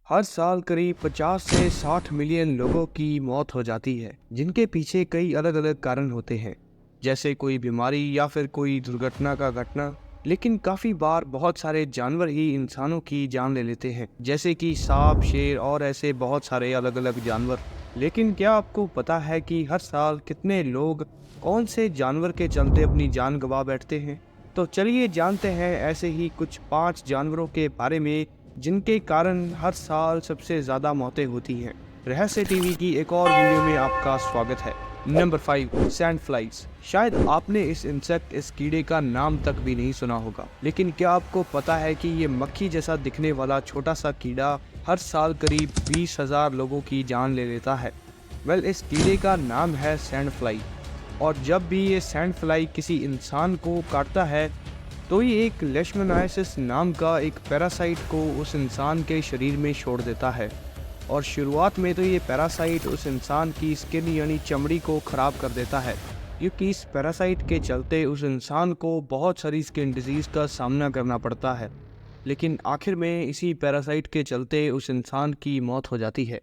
हर साल करीब 50 से 60 मिलियन लोगों की मौत हो जाती है, जिनके पीछे कई अलग अलग कारण होते हैं, जैसे कोई बीमारी या फिर कोई दुर्घटना का घटना। लेकिन काफ़ी बार बहुत सारे जानवर ही इंसानों की जान ले लेते हैं, जैसे कि सांप, शेर और ऐसे बहुत सारे अलग अलग जानवर। लेकिन क्या आपको पता है कि हर साल कितने लोग कौन से जानवर के चलते अपनी जान गंवा बैठते हैं? तो चलिए जानते हैं ऐसे ही कुछ 5 जानवरों के बारे में जिनके कारण हर साल सबसे ज़्यादा मौतें होती हैं। रहस्य टीवी की एक और वीडियो में आपका स्वागत है। Number 5, sand flies. शायद आपने इस कीड़े का नाम तक भी नहीं सुना होगा, लेकिन क्या आपको पता है कि ये मक्खी जैसा दिखने वाला छोटा सा कीड़ा हर साल करीब 20,000 लोगों की जान ले लेता है। इस कीड़े का नाम है सैंड फ्लाई, और जब भी ये सैंड फ्लाई किसी इंसान को काटता है तो ये एक लेशमनाइसिस नाम का एक पैरासाइट को उस इंसान के शरीर में छोड़ देता है। और शुरुआत में तो ये पैरासाइट उस इंसान की स्किन यानी चमड़ी को ख़राब कर देता है, क्योंकि इस पैरासाइट के चलते उस इंसान को बहुत सारी स्किन डिजीज़ का सामना करना पड़ता है। लेकिन आखिर में इसी पैरासाइट के चलते उस इंसान की मौत हो जाती है।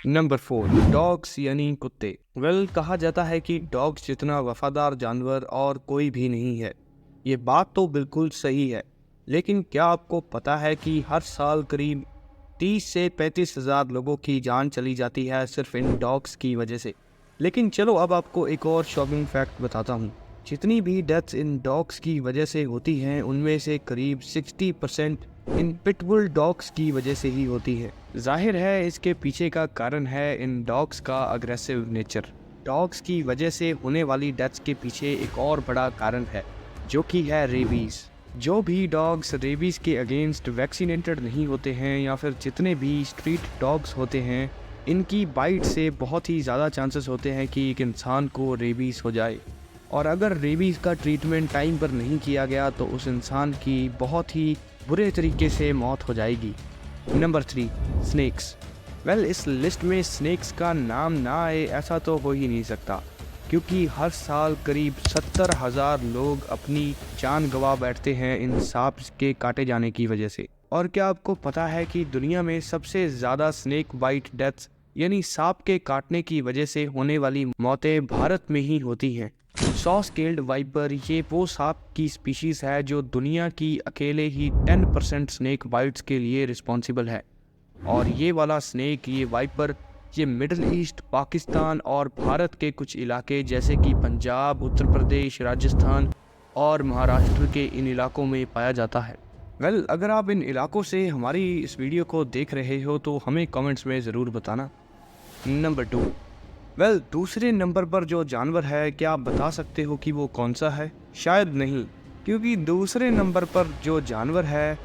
नंबर 4, डॉग्स यानी कुत्ते। कहा जाता है कि डॉग्स जितना वफादार जानवर और कोई भी नहीं है। ये बात तो बिल्कुल सही है, लेकिन क्या आपको पता है कि हर साल करीब 30 से 35 हज़ार लोगों की जान चली जाती है सिर्फ इन डॉग्स की वजह से। लेकिन चलो अब आपको एक और शॉकिंग फैक्ट बताता हूँ। जितनी भी डेथ्स इन डॉग्स की वजह से होती हैं, उनमें से करीब 60% इन पिटबुल डॉग्स की वजह से ही होती है। जाहिर है इसके पीछे का कारण है इन डॉग्स का अग्रेसिव नेचर। डॉग्स की वजह से होने वाली डेथ्स के पीछे एक और बड़ा कारण है, जो कि है रेबीज़। जो भी डॉग्स रेबीज़ के अगेंस्ट वैक्सीनेटेड नहीं होते हैं, या फिर जितने भी स्ट्रीट डॉग्स होते हैं, इनकी बाइट से बहुत ही ज़्यादा चांसेस होते हैं कि एक इंसान को रेबीज़ हो जाए। और अगर रेबीज़ का ट्रीटमेंट टाइम पर नहीं किया गया तो उस इंसान की बहुत ही बुरे तरीके से मौत हो जाएगी। Number 3, snakes. इस लिस्ट में स्नेक्स का नाम ना आए ऐसा तो हो ही नहीं सकता, क्योंकि हर साल करीब 70,000 लोग अपनी जान गंवा बैठते हैं इन सांप के काटे जाने की वजह से। और क्या आपको पता है कि दुनिया में सबसे ज़्यादा स्नेक बाइट डेथ्स यानी सांप के काटने की वजह से होने वाली मौतें भारत में ही होती हैं। सॉ स्केल्ड वाइपर ये वो सांप की स्पीशीज़ है जो दुनिया की अकेले ही 10% स्नेक बाइट्स के लिए रिस्पॉन्सिबल है। और ये वाला स्नेक, ये वाइपर, ये मिडिल ईस्ट, पाकिस्तान और भारत के कुछ इलाके जैसे कि पंजाब, उत्तर प्रदेश, राजस्थान और महाराष्ट्र के इन इलाकों में पाया जाता है। अगर आप इन इलाकों से हमारी इस वीडियो को देख रहे हो तो हमें कमेंट्स में ज़रूर बताना। नंबर 2, दूसरे नंबर पर जो जानवर है, क्या आप बता सकते हो कि वो कौन सा है? शायद नहीं, क्योंकि दूसरे नंबर पर जो जानवर है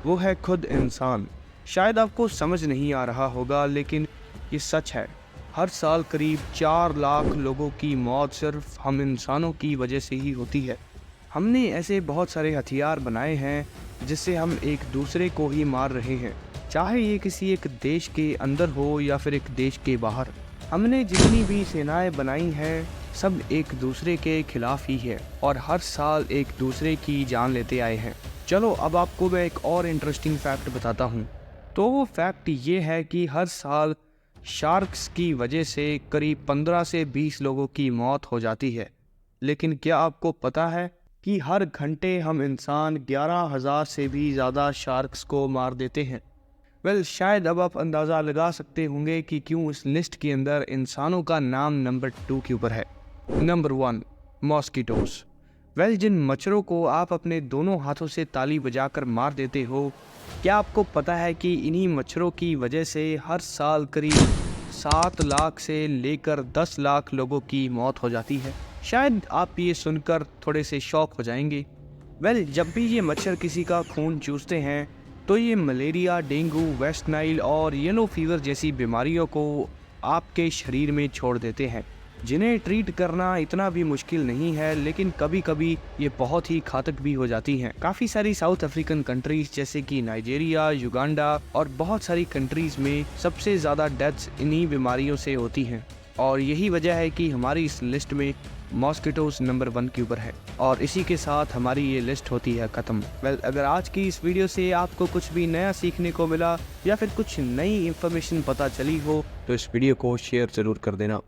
वो है खुद इंसान। शायद आपको समझ नहीं आ रहा होगा, लेकिन ये सच है। हर साल करीब 4 लाख लोगों की मौत सिर्फ हम इंसानों की वजह से ही होती है। हमने ऐसे बहुत सारे हथियार बनाए हैं जिससे हम एक दूसरे को ही मार रहे हैं, चाहे ये किसी एक देश के अंदर हो या फिर एक देश के बाहर। हमने जितनी भी सेनाएं बनाई हैं सब एक दूसरे के खिलाफ ही है, और हर साल एक दूसरे की जान लेते आए हैं। चलो अब आपको मैं एक और इंटरेस्टिंग फैक्ट बताता हूँ। तो वो फैक्ट ये है कि हर साल शार्क्स की वजह से करीब 15 से 20 लोगों की मौत हो जाती है। लेकिन क्या आपको पता है कि हर घंटे हम इंसान 11,000 से भी ज़्यादा शार्क्स को मार देते हैं? शायद अब आप अंदाज़ा लगा सकते होंगे कि क्यों इस लिस्ट के अंदर इंसानों का नाम नंबर 2 के ऊपर है। Number 1, mosquitoes. जिन मच्छरों को आप अपने दोनों हाथों से ताली बजाकर मार देते हो, क्या आपको पता है कि इन्हीं मच्छरों की वजह से हर साल करीब 7 लाख से लेकर 10 लाख लोगों की मौत हो जाती है? शायद आप ये सुनकर थोड़े से शॉक हो जाएंगे। जब भी ये मच्छर किसी का खून चूसते हैं तो ये मलेरिया, डेंगू, वेस्ट नाइल और येलो फीवर जैसी बीमारियों को आपके शरीर में छोड़ देते हैं, जिन्हें ट्रीट करना इतना भी मुश्किल नहीं है, लेकिन कभी कभी ये बहुत ही घातक भी हो जाती हैं। काफ़ी सारी साउथ अफ्रीकन कंट्रीज जैसे कि नाइजीरिया, युगांडा और बहुत सारी कंट्रीज में सबसे ज़्यादा डेथ्स इन्हीं बीमारियों से होती हैं। और यही वजह है कि हमारी इस लिस्ट में मॉस्किटोज नंबर 1 के ऊपर है। और इसी के साथ हमारी ये लिस्ट होती है ख़त्म। अगर आज की इस वीडियो से आपको कुछ भी नया सीखने को मिला या फिर कुछ नई इन्फॉर्मेशन पता चली हो तो इस वीडियो को शेयर ज़रूर कर देना।